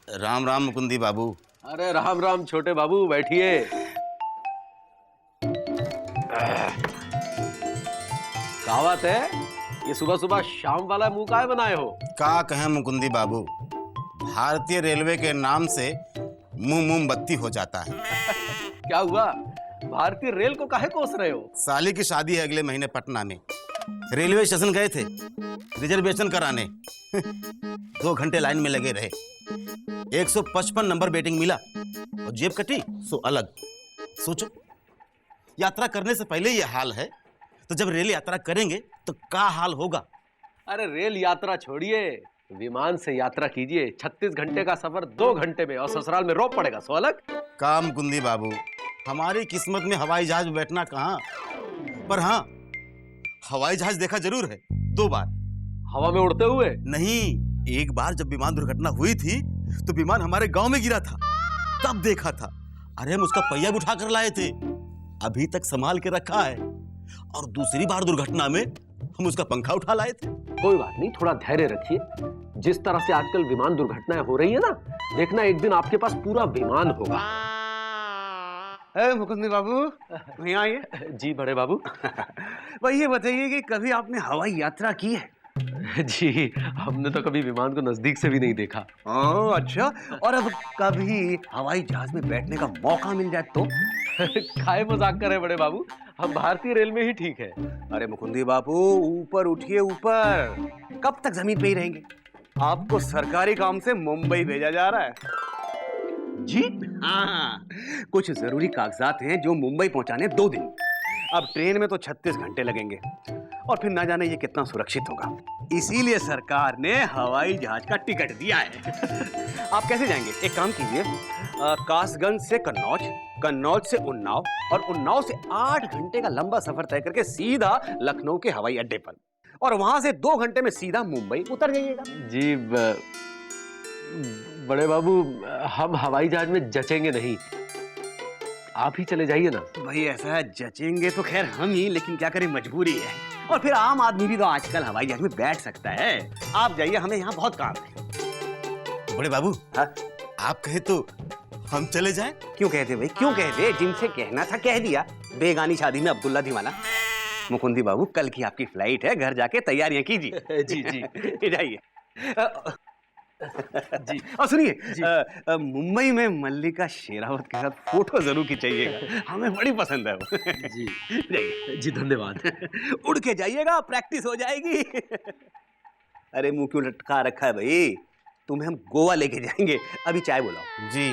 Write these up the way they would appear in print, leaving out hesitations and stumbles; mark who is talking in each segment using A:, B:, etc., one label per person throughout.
A: राम राम मुकुंदी बाबू।
B: अरे राम राम छोटे बाबू, बैठिए। कहावत है, ये सुबह सुबह शाम वाला मुंह काहे बनाए हो?
A: का कहें मुकुंदी बाबू, भारतीय रेलवे के नाम से मुंह मोमबत्ती हो जाता है।
B: क्या हुआ? भारतीय रेल को काहे कोस रहे हो?
A: साली की शादी है अगले महीने पटना में। रेलवे स्टेशन गए थे रिजर्वेशन कराने। 2 घंटे लाइन में लगे रहे। 155 नंबर वेटिंग मिला और जेब कटी सो अलग। सोचो, यात्रा करने से पहले ये हाल है तो जब रेल यात्रा करेंगे तो क्या हाल होगा।
B: अरे रेल यात्रा छोड़िए, विमान से यात्रा कीजिए। 36 घंटे का सफर 2 घंटे में, और ससुराल में रोक पड़ेगा सो अलग।
A: काम कुंदी बाबू, हमारी किस्मत में हवाई जहाज में बैठना कहाँ, पर हाँ हवाई जहाज देखा जरूर है 2 बार।
B: हवा में उड़ते हुए?
A: नहीं, एक बार जब विमान दुर्घटना हुई थी तो विमान हमारे गांव में गिरा था, तब देखा था। अरे हम उसका पहिया भी उठा कर लाए थे, अभी तक संभाल के रखा है। और दूसरी बार दुर्घटना में हम उसका पंखा उठा लाए थे।
B: कोई बात नहीं, थोड़ा धैर्य रखिए। जिस तरह से आजकल विमान दुर्घटनाएं हो रही है ना, देखना एक दिन आपके पास पूरा विमान होगा।
C: मुकुंदी बाबू, यहाँ आइए।
B: जी बड़े बाबू।
C: भाई ये बताइए कि कभी आपने हवाई यात्रा की है?
B: जी, हमने तो कभी विमान को नजदीक से भी नहीं देखा।
C: ओह अच्छा, और अब कभी हवाई जहाज में बैठने का मौका मिल जाए तो?
B: काहे मजाक कर रहे बड़े बाबू, हम भारतीय रेल में ही ठीक है।
C: अरे मुकुंदी बाबू, ऊपर उठिए ऊपर। कब तक जमीन पे ही रहेंगे? आपको सरकारी काम से मुंबई भेजा जा रहा है। जी हाँ, कुछ जरूरी कागजात हैं जो मुंबई पहुंचाने 2 दिन। अब ट्रेन में तो 36 घंटे लगेंगे, और फिर ना जाने ये कितना सुरक्षित होगा। इसीलिए सरकार ने हवाई जहाज का टिकट दिया है। आप कैसे जाएंगे? एक काम कीजिए, कासगंज से कन्नौज, कन्नौज से उन्नाव, और उन्नाव से 8 घंटे का लंबा सफर तय करके सीधा लखनऊ के हवाई अड्डे पर, और वहां से 2 घंटे में सीधा मुंबई उतर जाइएगा।
B: जी बड़े बाबू, हम हवाई जहाज में जचेंगे नहीं, आप ही चले जाइए ना।
C: भाई ऐसा है, जचेंगे तो खैर हम ही, लेकिन क्या करें, मजबूरी है। और फिर आम आदमी भी तो आजकल हवाई जहाज में बैठ सकता है। आप जाइए, हमें यहाँ बहुत काम है।
A: बड़े बाबू,
C: हाँ?
A: आप कहे तो हम चले जाएं?
C: क्यों कहते भाई, क्यों कहते? जिनसे कहना था कह दिया। बेगानी शादी में अब्दुल्ला दीवाना। मुकुंदी बाबू, कल की आपकी फ्लाइट है, घर जाके तैयारियां कीजिए।
B: जी जी
C: जाइए। जी, और सुनिए, मुंबई में मल्लिका शेरावत के साथ फोटो जरूर खिंचाइएगा, हमें बड़ी पसंद है वो।
B: जी
C: जाइए।
B: जी, धन्यवाद।
C: उड़ के जाइएगा, प्रैक्टिस हो जाएगी। अरे मुंह क्यों लटका रखा है भाई? तुम्हें हम गोवा लेके जाएंगे। अभी चाय बुलाओ।
A: जी।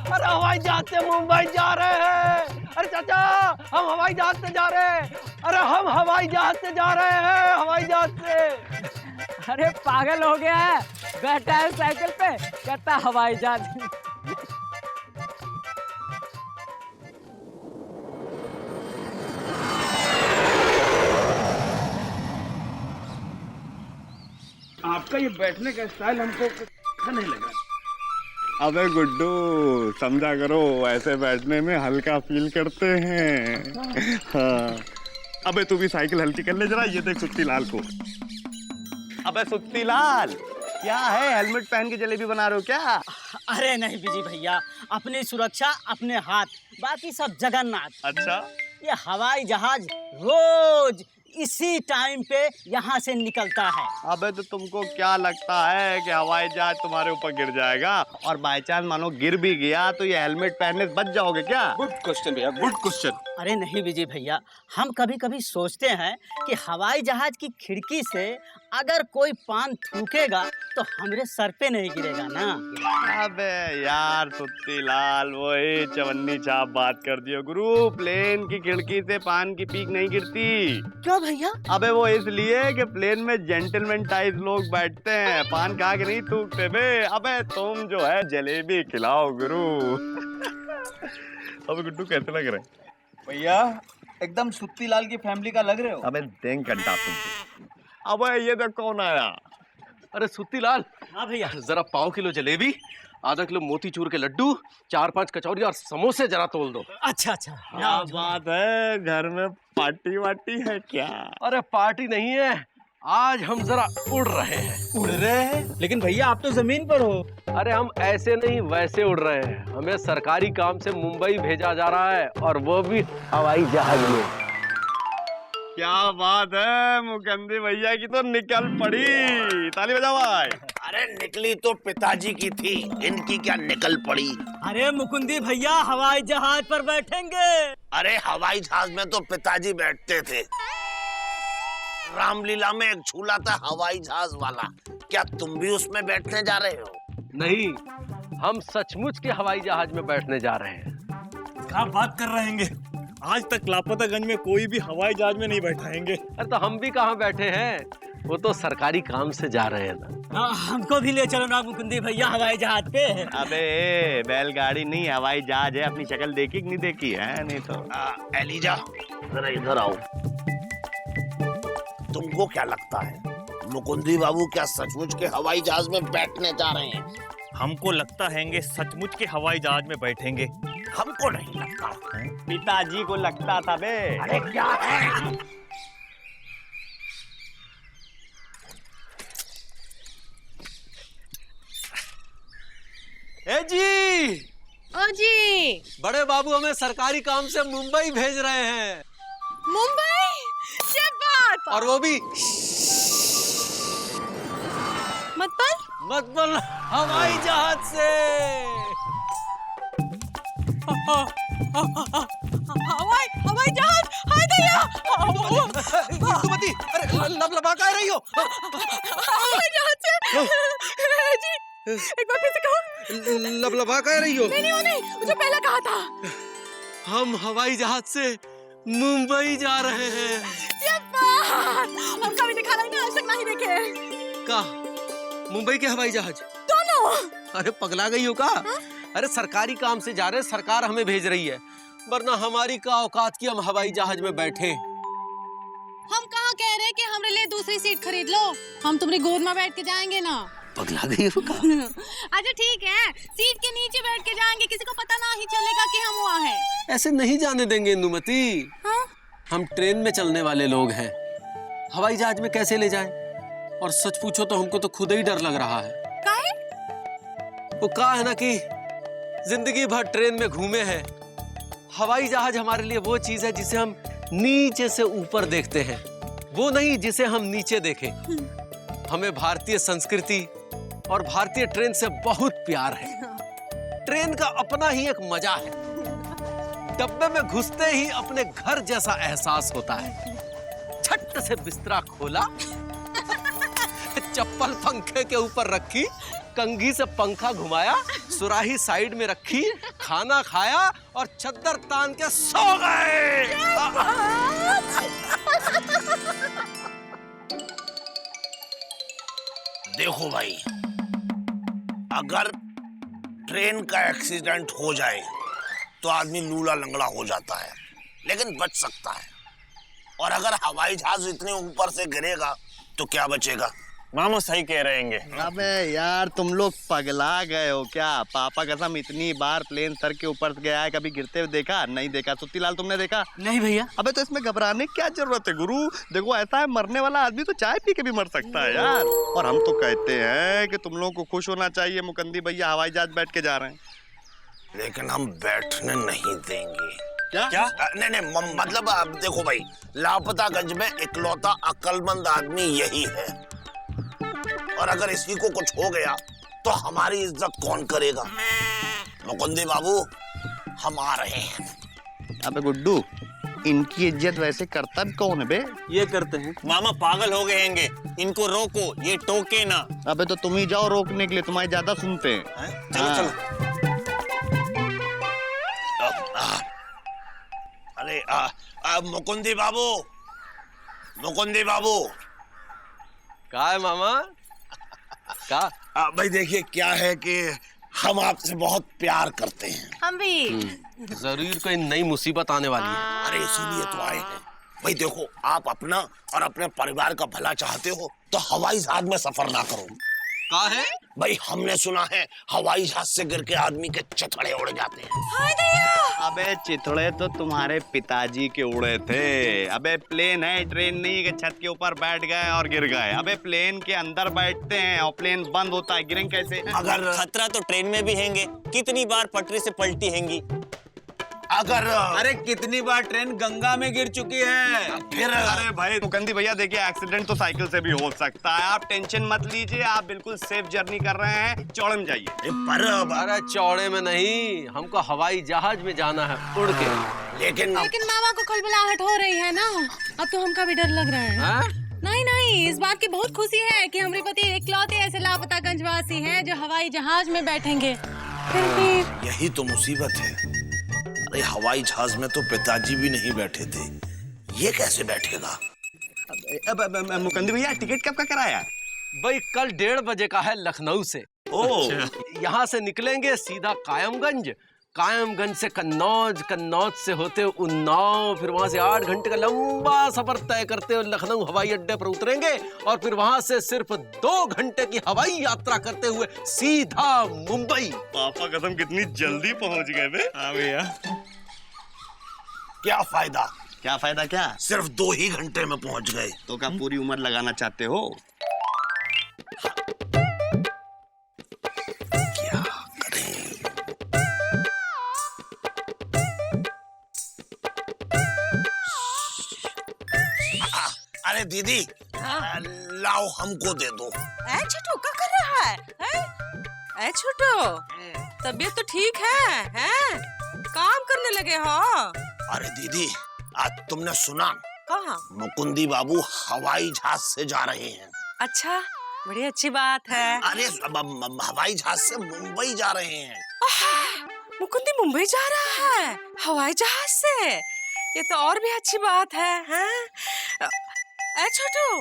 B: अरे हवाई जहाज से मुंबई जा रहे हैं। अरे चाचा, हम हवाई जहाज से जा रहे हैं। अरे हम हवाई जहाज से जा रहे हैं, हवाई जहाज से।
D: अरे पागल हो गया है, बैठा है साइकिल पे, कहता हवाई जहाज।
C: आपका ये बैठने का स्टाइल हमको अच्छा नहीं लगा।
E: अबे गुड्डू, समझा करो, ऐसे बैठने में हल्का फील करते हैं। हाँ। अबे तू भी साइकिल हल्की कर ले जरा। ये देख सुत्ती लाल को। अबे सुत्ती लाल, क्या है, हेलमेट पहन के जलेबी बना रहे हो क्या?
D: अरे नहीं बिजी भैया, अपनी सुरक्षा अपने हाथ, बाकी सब जगन्नाथ।
E: अच्छा।
D: ये हवाई जहाज रोज इसी टाइम पे यहाँ से निकलता है।
E: अबे तो तुमको क्या लगता है कि हवाई जहाज तुम्हारे ऊपर गिर जाएगा, और बाय चांस मानो गिर भी गया तो ये हेलमेट पहनने से बच जाओगे क्या?
C: गुड क्वेश्चन भैया, गुड क्वेश्चन।
D: अरे नहीं विजय भैया, हम कभी कभी सोचते हैं कि हवाई जहाज की खिड़की से अगर कोई पान थूकेगा तो हमरे सर पे नहीं गिरेगा ना।
E: अबे यार सुत्ती लाल, वही चवन्नी छाप बात कर दियो गुरु। प्लेन की खिड़की से पान की पीक नहीं गिरती।
D: क्यों भैया?
E: अबे वो इसलिए कि प्लेन में जेंटलमैन टाइप लोग बैठते हैं, पान खा के नहीं थूकते बे। अबे तुम जो है जलेबी खिलाओ गुरु। अबे गुड्डू कैसे लग रहा है?
F: भैया एकदम सुत्ती लाल की फैमिली का लग रहे हो।
E: अबे देंग गड्ढा तुम। अबे ये देख कौन आया।
B: अरे सुत्ती लाल।
D: हाँ भैया।
B: जरा 5 किलो जलेबी, आधा किलो मोतीचूर के लड्डू, 4-5 कचौरी और समोसे जरा तोल दो।
D: अच्छा अच्छा।
E: क्या बात है, घर में पार्टी वार्टी है क्या?
B: अरे पार्टी नहीं है, आज हम जरा उड़ रहे हैं।
F: उड़ रहे हैं? लेकिन भैया आप तो जमीन पर हो।
B: अरे हम ऐसे नहीं वैसे उड़ रहे हैं। हमें सरकारी काम से मुंबई भेजा जा रहा है और वो भी हवाई जहाज में।
E: क्या बात है, मुकंदी भैया की तो निकल पड़ी। ताली बजाओ भाई।
A: अरे निकली तो पिताजी की थी, इनकी क्या निकल पड़ी।
D: अरे मुकुंदी भैया हवाई जहाज पर बैठेंगे।
A: अरे हवाई जहाज में तो पिताजी बैठते थे। रामलीला में एक झूला था हवाई जहाज वाला, क्या तुम भी उसमें बैठने जा रहे हो?
B: नहीं, हम सचमुच के हवाई जहाज में बैठने जा रहे हैं।
E: क्या बात कर रहे हैं? आज तक लापतागंज में कोई भी हवाई जहाज में नहीं बैठाएंगे।
B: अरे तो हम भी कहाँ बैठे हैं, वो तो सरकारी काम से जा रहे हैं ना।
D: हमको भी ले चलो ना मुकुंदी भैया हवाई जहाज पे।
E: अबे बैलगाड़ी नहीं हवाई जहाज है। अपनी शक्ल देखी कि नहीं देखी है? नहीं तो
A: एलिजा जरा इधर आओ। तुमको क्या लगता है मुकुंदी बाबू क्या सचमुच के हवाई जहाज में बैठने जा रहे हैं?
E: हमको लगता है सचमुच के हवाई जहाज में बैठेंगे।
A: हमको नहीं लगता।
E: पिताजी को लगता था बे।
A: अरे क्या है?
B: ए जी,
G: ओ जी,
B: बड़े बाबू हमें सरकारी काम से मुंबई भेज रहे हैं।
G: मुंबई? क्या बात?
B: और वो भी
G: मतलब
B: हवाई जहाज से।
G: हवाई जहाज? हाय दया!
B: इंदुमती, अरे लबलबा का रही हो?
G: हवाई जहाज से? जी, एक बार फिर से कहो।
B: लबलबा का रही हो?
G: नहीं, मुझे पहले कहा था।
B: हम हवाई जहाज से मुंबई जा रहे हैं।
G: क्या बात! हम कभी दिखा रहे हैं, आज तक नहीं देखे।
B: का मुंबई के हवाई जहाज?
G: दोनों?
B: अरे पगला गई हो का? अरे सरकारी काम से जा रहे हैं, सरकार हमें भेज रही है, वरना हमारी का औकात की हम हवाई जहाज में बैठे।
G: हम कहाँ कह रहे हैं कि हमारे लिए दूसरी सीट खरीद लो, हम तुम्हारी गोद में बैठ के जाएंगे ना।
B: पगला गई हो का?
G: अच्छा ठीक है, सीट के नीचे बैठ के जाएंगे, किसी को पता ना ही चलेगा कि हम वहाँ हैं।
B: ऐसे नहीं जाने देंगे इंदुमती।
G: हाँ?
B: हम ट्रेन में चलने वाले लोग हैं, हवाई जहाज में कैसे ले जाएं? और सच पूछो तो हमको तो खुद ही डर लग रहा है।
G: काहे?
B: वो कहा है ना कि जिंदगी भर ट्रेन में घूमे हैं, हवाई जहाज हमारे लिए वो चीज है जिसे हम नीचे से ऊपर देखते हैं, वो नहीं जिसे हम नीचे देखें। हमें भारतीय संस्कृति और भारतीय ट्रेन से बहुत प्यार है। ट्रेन का अपना ही एक मजा है। डब्बे में घुसते ही अपने घर जैसा एहसास होता है। छट से बिस्तरा खोला, चप्पल पंखे के ऊपर रखी, कंघी से पंखा घुमाया, सुराही साइड में रखी, खाना खाया और चद्दर तान के सो गए।
A: देखो भाई, अगर ट्रेन का एक्सीडेंट हो जाए तो आदमी लूला लंगड़ा हो जाता है, लेकिन बच सकता है। और अगर हवाई जहाज इतने ऊपर से गिरेगा तो क्या बचेगा?
E: मामा सही कह रहे हैं।
F: अबे यार तुम लोग पगला गए हो क्या? पापा कसम इतनी बार प्लेन सर के ऊपर गया है, कभी गिरते हुए देखा? नहीं देखा। सुत्तीलाल तुमने देखा?
D: नहीं भैया।
F: अबे तो इसमें घबराने की क्या जरूरत है गुरु? देखो ऐसा है, मरने वाला आदमी तो चाय पी के भी मर सकता है यार। और हम तो कहते हैं कि तुम लोगों को खुश होना चाहिए, मुकंदी भैया हवाई जहाज बैठ के जा रहे हैं।
A: लेकिन हम बैठने नहीं देंगे।
F: क्या?
A: नहीं, मतलब अब देखो भाई, लापतागंज में इकलौता अक्लमंद आदमी यही है, और अगर इसी को कुछ हो गया तो हमारी इज्जत कौन करेगा? मुकुंदी बाबू, हम आ रहे हैं।
F: अबे गुड्डू, इनकी इज्जत वैसे करता भी कौन है बे?
B: ये करते हैं।
E: मामा पागल हो गए हैं, इनको रोको, ये टोके ना।
F: अबे तो तुम ही जाओ रोकने के लिए, तुम्हारी ज्यादा सुनते हैं।
E: चलो चलो।
A: अरे मुकुंदी बाबू, मुकुंदी बाबू।
B: का है मामा? का?
A: भाई देखिए, क्या है कि हम आपसे बहुत प्यार करते हैं।
G: हम भी।
B: जरूर कोई नई मुसीबत आने वाली है।
A: अरे इसीलिए तो आए हैं। भाई देखो, आप अपना और अपने परिवार का भला चाहते हो तो हवाई जहाज में सफर ना करो।
B: का है?
H: भाई हमने सुना है हवाई जहाज से गिर के आदमी के चथड़े उड़ जाते हैं।
C: अबे चिथड़े तो तुम्हारे पिताजी के उड़े थे। अबे प्लेन है, ट्रेन नहीं कि छत के ऊपर बैठ गए और गिर गए। अबे प्लेन के अंदर बैठते हैं और प्लेन बंद होता है, गिरेंगे कैसे?
H: अगर
I: खतरा तो ट्रेन में भी हैंगे, कितनी बार पटरी से पलटी हैंगी।
H: अगर
J: अरे कितनी बार ट्रेन गंगा में गिर चुकी है।
H: फिर
C: अरे भाई मुकंदी भैया देखिए, एक्सीडेंट तो साइकिल से भी हो सकता है। आप टेंशन मत लीजिए, आप बिल्कुल सेफ जर्नी कर रहे हैं। चौड़े में जाइए।
H: पर
B: अरे चौड़े में नहीं, हमको हवाई जहाज में जाना है उड़ के।
H: लेकिन
G: मामा को खलबलाहट हो रही है ना, अब तो हमका भी डर लग रहा है।
B: हाँ?
G: नहीं नहीं, इस बात की बहुत खुशी है कि हमारे पति इकलौते ऐसे लापता गंजवासी हैं जो हवाई जहाज में बैठेंगे। फिर भी
H: यही तो मुसीबत है। अरे हवाई जहाज में तो पिताजी भी नहीं बैठे थे, ये कैसे बैठेगा?
C: अब मुकंदी भैया टिकट कब का कराया?
B: भाई कल 1:30 बजे का है लखनऊ से। यहाँ से निकलेंगे सीधा कायमगंज, कायमगंज से कन्नौज, कन्नौज से होते उन्नाव, फिर वहां से 8 घंटे का लंबा सफर तय करते हुए लखनऊ हवाई अड्डे पर उतरेंगे और फिर वहां से सिर्फ 2 घंटे की हवाई यात्रा करते हुए सीधा मुंबई।
F: पापा कसम कितनी जल्दी पहुंच गए बे।
C: हाँ भैया।
H: क्या फायदा?
C: क्या फायदा क्या?
H: सिर्फ 2 ही घंटे में पहुंच गए।
C: तो क्या पूरी उम्र लगाना चाहते हो?
H: क्या करें? अरे दीदी, लाओ हमको दे दो।
K: छोटू क्या कर रहा है? छोटू तबीयत तो ठीक है? काम करने लगे हो?
H: अरे दीदी, आज तुमने सुना?
K: कहाँ?
H: मुकुंदी बाबू हवाई जहाज से जा रहे हैं।
K: अच्छा, बड़ी अच्छी बात है।
H: अरे हवाई जहाज से मुंबई जा रहे हैं।
K: मुकुंदी मुंबई जा रहा है हवाई जहाज से? ये तो और भी अच्छी बात है। छोटू,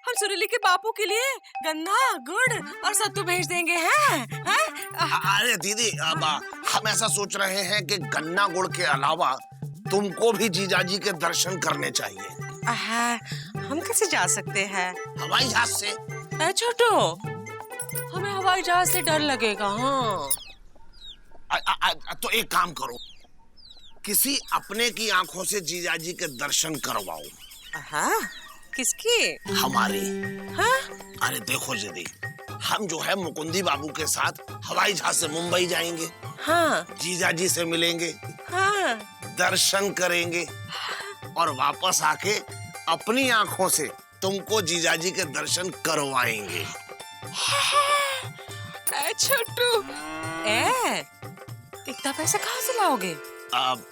K: हम सुरीली के बापू के लिए गन्ना, गुड़ और सत्तू भेज देंगे हैं?
H: अरे दीदी, अब हम ऐसा सोच रहे हैं कि गन्ना गुड़ के अलावा तुमको भी जीजाजी के दर्शन करने चाहिए।
K: हम कैसे जा सकते हैं?
H: हवाई जहाज से।
K: छोटू, हमें हवाई जहाज से डर लगेगा।
H: तो एक काम करो, किसी अपने की आंखों से जीजाजी के दर्शन करवाओ।
K: किसकी?
H: हमारी। अरे देखो दीदी, हम जो है मुकुंदी बाबू के साथ हवाई जहाज से मुंबई जाएंगे। जीजाजी से मिलेंगे, दर्शन करेंगे और वापस आके अपनी आंखों से तुमको जीजाजी के दर्शन करवाएंगे।
K: छोटू, इतना पैसा कहाँ से लाओगे?
H: अब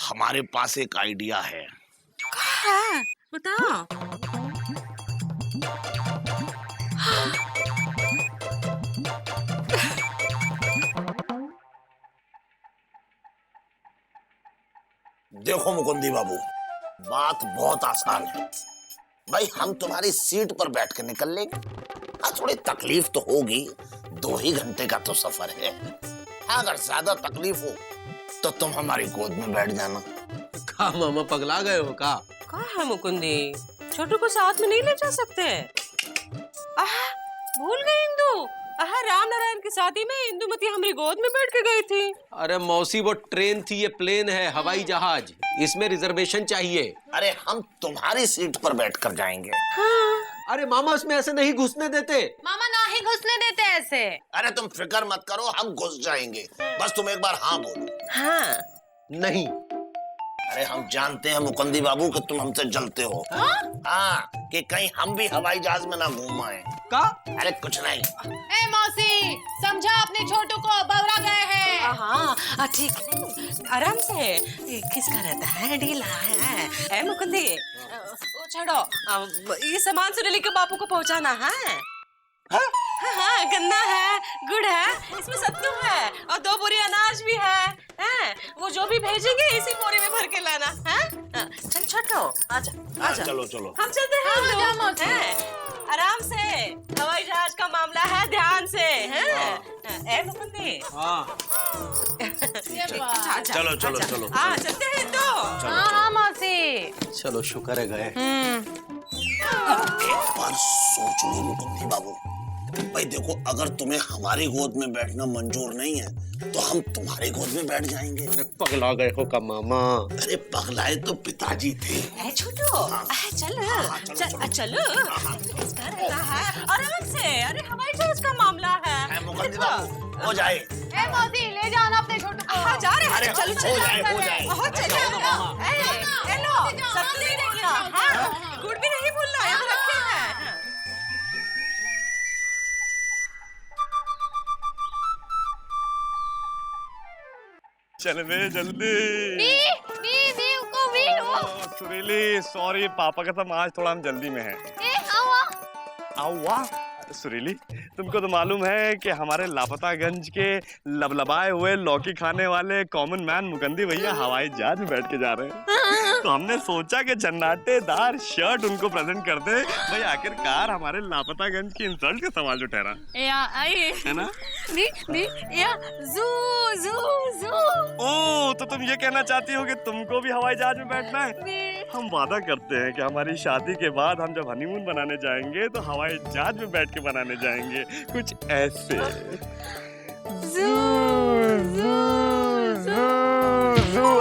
H: हमारे पास एक आइडिया है।
K: बताओ।
H: देखो मुकुंदी बाबू, बात बहुत आसान है। भाई हम तुम्हारी सीट पर बैठ के निकल लेंगे। थोड़ी तकलीफ तो होगी, 2 ही घंटे का तो सफर है। अगर ज्यादा तकलीफ हो तो तुम हमारी गोद में बैठ जाना।
B: का मामा पगला गए हो का?
K: कहाँ है मुकुंदी? छोटू को साथ में नहीं ले जा सकते? भूल गई इंदु। राम नारायण की शादी में इंदुमती हमारी गोद में बैठ के गई थी।
B: अरे मौसी, वो ट्रेन थी, ये प्लेन है, हवाई जहाज, इसमें रिजर्वेशन चाहिए।
H: अरे हम तुम्हारी सीट पर बैठकर जाएंगे।
B: अरे मामा, उसमें ऐसे नहीं घुसने देते।
G: मामा ना ही घुसने देते ऐसे।
H: अरे तुम फिक्र मत करो, हम घुस जाएंगे। बस तुम एक बार हाँ बोलो।
B: नहीं।
H: अरे हम जानते हैं मुकुंदी बाबू कि तुम हमसे जलते हो। हाँ, कि कहीं हम भी हवाई जहाज में ना घूम आए।
B: का?
H: अरे कुछ नहीं।
G: ए मौसी, समझा अपने छोटू को, बवरा गए हैं।
K: ठीक है, आराम से। किसका रहता है? ढीला है। मुकुंदी, वो छोड़ो, ये सामान सुरीली के बापू को पहुंचाना है। गन्ना है, गुड़ है, इसमें सत्तू है और 2 बोरी अनाज भी है। वो जो भी भेजेंगे इसी बोरी में भर के लाना है। चल छोटो, आजा आजा।
H: चलो चलो,
K: हम चलते हैं। आराम से, हवाई जहाज का मामला है, ध्यान से। मुकुंदी,
H: चलो चलो चलो।
K: चलते हैं तो।
G: हाँ मौसी।
B: चलो, शुक्र है गए।
H: एक बार सोच लो मुकुंदी बाबू। भाई देखो, अगर तुम्हें हमारी गोद में बैठना मंजूर नहीं है तो हम तुम्हारी गोद में बैठ जाएंगे।
B: पगला गए हो का मामा।
H: अरे पगलाए तो पिताजी थे।
K: छोटू चलो चलो किसका रहता है आराम से। अरे हवाई जहाज का मामला है।
H: मुकुंदी बाबू हो जाए।
G: ए मौसी ले जाना अपने छोटू को।
K: हाँ जा रहे हैं। चलो
H: हो जाए हो जाए।
K: सब नहीं देखना। हाँ गुड़ भी नहीं भूलना, यहाँ रखे हैं।
E: चल बे जल्दी। सुरीली सॉरी, पापा का सब आज थोड़ा हम जल्दी में हैं। आओ वाह। सुरीली, तुमको तो मालूम है कि हमारे लापतागंज के लबलबाए हुए लौकी खाने वाले कॉमन मैन मुकंदी भैया हवाई जहाज में बैठ के जा रहे हैं। तो हमने सोचा कि जन्नाटेदार शर्ट उनको प्रेजेंट कर दे। भाई आखिरकार हमारे लापतागंज की इंसल्ट का सवाल जो ठहरा है ना। ओ तो तुम ये कहना चाहती हो कि तुमको भी हवाई जहाज में बैठना है? हम वादा करते हैं कि हमारी शादी के बाद हम जब हनीमून बनाने जाएंगे तो हवाई जहाज में बैठ के बनाने जाएंगे, कुछ ऐसे।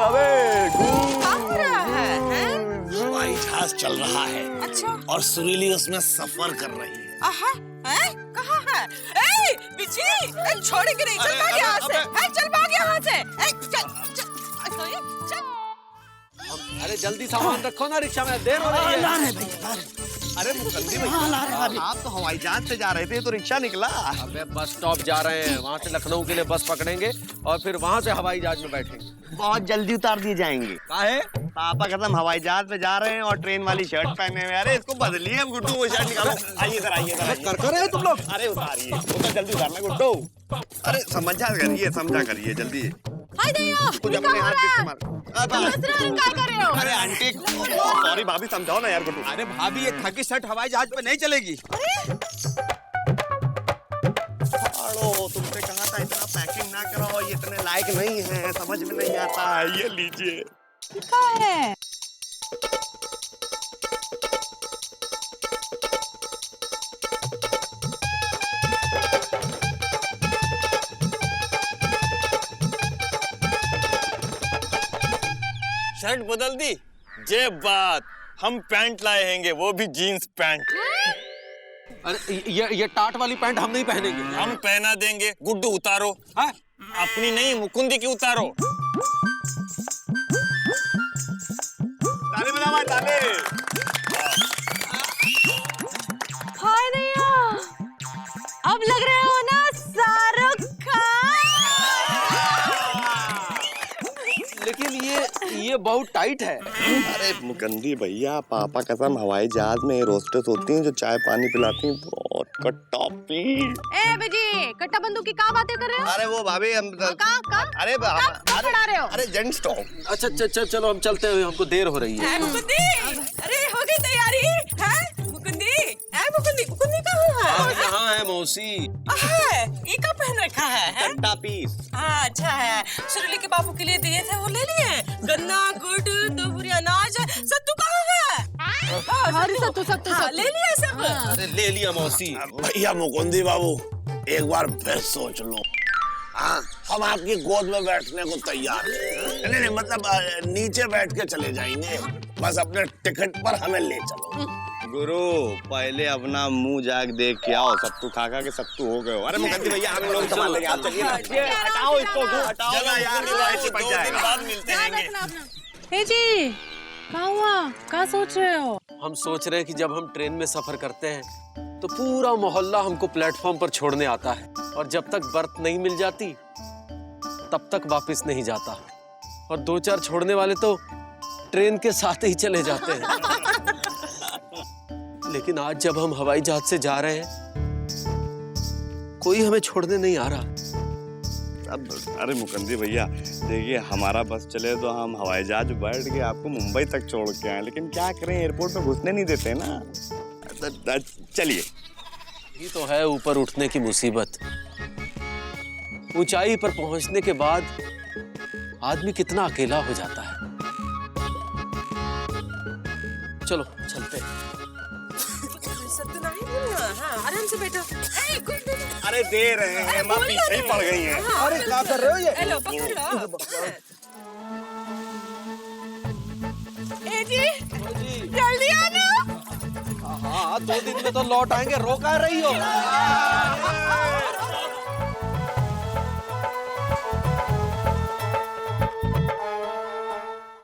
E: अबे
H: हवाई जहाज चल रहा है।
K: अच्छा।
H: और सुरीली उसमें सफर कर रही है।
K: कहाँ है? बिची छोड़ेंगे नहीं। चल भाग यहाँ से। चल भाग यहाँ से। चल।
B: अरे जल्दी सामान रखो ना, रिक्शा में देर हो रही है।
F: अरे मुकंदी भैया, आप तो हवाई जहाज से जा रहे थे तो रिक्शा निकला।
B: अबे बस स्टॉप जा रहे हैं, वहाँ से लखनऊ के लिए बस पकड़ेंगे और फिर वहाँ से हवाई जहाज में बैठेंगे।
F: बहुत जल्दी उतार दिए जाएंगे।
B: काहे?
F: पापा कसम हवाई जहाज पे जा रहे हैं और ट्रेन वाली शर्ट पहने हुए। अरे इसको बदलिए। हम गुड्डू वो शर्ट निकालो। आइए इधर, आइए इधर।
B: कर रहे हो तुम लोग?
F: अरे उतारिए, वो तो जल्दी उतारना गुड्डू। अरे समझा करिए जल्दी।
G: हाय दया
F: कुछ अपने हाथ से इस्तेमाल।
G: क्या कर रहे हो?
F: अरे आंटी सॉरी भाभी, समझाओ ना यार गुड्डू।
J: अरे भाभी, ये थकी शर्ट हवाई जहाज पे नहीं चलेगी।
F: तुमसे कहा था इतना पैकिंग ना करो, ये इतने लायक नहीं है, समझ में नहीं आता है। ये लीजिए।
G: क्या है?
I: शर्ट बदल दी? जे बात, हम पैंट लाए हैंगे, वो भी जीन्स पैंट।
B: अरे ये टाट वाली पैंट हम नहीं पहनेंगे।
I: हम पहना देंगे। गुड्डू उतारो।
B: हाँ?
I: अपनी नहीं, मुकुंदी की उतारो।
F: ताली बजाओ, ताली।
G: हाय दया, अब लग रहे हो ना शाहरुख खान।
B: लेकिन ये बहुत टाइट है।
F: अरे मुकंदी भैया, पापा कसम हवाई जहाज में रोस्टेस होती हैं जो चाय पानी पिलाती हैं। बहुत कट्टापी।
G: ए बेजी, कट्टा बंदूक की क्या बातें कर रहे हो?
F: अरे वो भाभी हम
G: अरे पढ़ा रहे हो?
F: अरे जेंट स्टॉप।
B: अच्छा चलो हम चलते हैं, हमको देर हो रही है।
K: मुकुंदी, अरे हो गई तैयारी? है मुकुंदी? मुकुंदी कहाँ है?
B: यहाँ है मौसी।
K: ये क्या पहन रखा है?
F: कट्टा पीस।
K: हाँ अच्छा है। सुरीली के बापू के लिए दिए थे, वो ले लिए। गन्ना, गुड़, दोबरी अनाज। सत्तू कहाँ है?
G: सत्तू
K: ले लिया सब।
B: अरे ले लिया मौसी।
H: भैया मुकुंदी बाबू, एक बार फिर सोच लो। हाँ, हम आपकी गोद में बैठने को तैयार हैं। नहीं मतलब नीचे बैठ के चले जाएंगे, बस अपने टिकट पर हमें ले चलो।
F: गुरु पहले अपना मुंह जाग देख के आओ। सत्तू खा के सत्तू हो गए। अरे मुकंदी भैया, हम लोग संभाल लेंगे, आप चलिए। हटाओ इसको, हटाओ।
I: चलो
F: यार,
I: दो दिन बाद मिलते हैं।
G: हे जी, क्या हुआ? क्या सोच रहे हो?
B: हम सोच रहे हैं कि जब हम ट्रेन में सफर करते हैं तो पूरा मोहल्ला हमको प्लेटफॉर्म पर छोड़ने आता है, और जब तक बर्थ नहीं मिल जाती तब तक वापस नहीं जाता। और दो चार छोड़ने वाले तो ट्रेन के साथ ही चले जाते हैं। लेकिन आज जब हम हवाई जहाज से जा रहे हैं, कोई हमें छोड़ने नहीं आ रहा।
E: अब अरे मुकंदी भैया देखिए, हमारा बस चले तो हम हवाई जहाज बैठ के आपको मुंबई तक छोड़ के आए, लेकिन क्या करें, एयरपोर्ट में घुसने नहीं देते ना। चलिए।
B: ये तो है ऊपर उठने की मुसीबत। ऊंचाई पर पहुंचने के बाद आदमी कितना अकेला हो जाता है। चलो चलते हैं।
K: आराम से बैठो। ए, गुड्डू।
I: अरे दे रहे हैं, माँ पीछे ही पड़ गई हैं।
J: अरे क्या कर रहे हो ये?
K: ए, लो पकड़ लो। ए जी, जल्दी आना।
B: हाँ 2 दिन में तो लौट आएंगे, रोका रही हो।